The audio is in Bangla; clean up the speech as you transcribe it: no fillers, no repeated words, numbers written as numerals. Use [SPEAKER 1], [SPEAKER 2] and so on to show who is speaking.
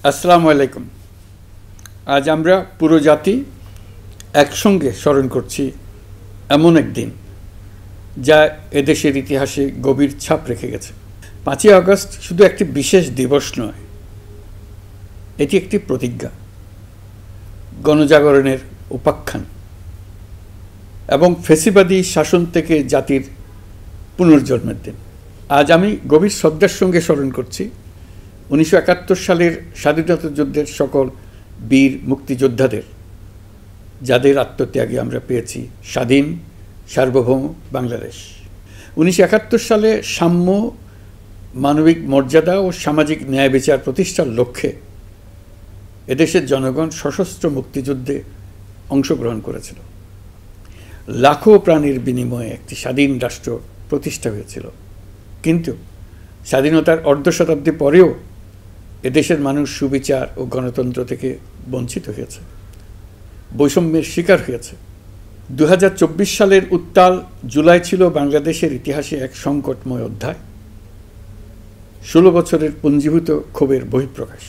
[SPEAKER 1] আসসালামু আলাইকুম। আজ আমরা পুরো জাতি একসঙ্গে স্মরণ করছি এমন একদিন যা এদেশের ইতিহাসে গভীর ছাপ রেখে গেছে। 5ই আগস্ট শুধু একটি বিশেষ দিবস নয়, এটি একটি প্রতিজ্ঞা, গণজাগরণের উপাখ্যান এবং ফ্যাসিবাদী শাসন থেকে জাতির পুনর্জন্মের দিন। আজ আমি গভীর শ্রদ্ধার সঙ্গে স্মরণ করছি 1971 সালের স্বাধীনতা যুদ্ধের সকল বীর মুক্তিযোদ্ধাদের, যাদের আত্মত্যাগে আমরা পেয়েছি স্বাধীন সার্বভৌম বাংলাদেশ। 1971 সালে সাম্য, মানবিক মর্যাদা ও সামাজিক ন্যায় বিচার প্রতিষ্ঠার লক্ষ্যে এদেশের জনগণ সশস্ত্র মুক্তিযুদ্ধে অংশগ্রহণ করেছিল। লাখো প্রাণীর বিনিময়ে একটি স্বাধীন রাষ্ট্র প্রতিষ্ঠা হয়েছিল। কিন্তু স্বাধীনতার অর্ধ শতাব্দী পরেও এদেশের মানুষ সুবিচার ও গণতন্ত্র থেকে বঞ্চিত হয়েছে, বৈষম্যের শিকার হয়েছে। 2024 সালের উত্তাল জুলাই ছিল বাংলাদেশের ইতিহাসে এক সংকটময় অধ্যায়, 16 বছরের পুঞ্জীভূত ক্ষোভের বহিঃপ্রকাশ।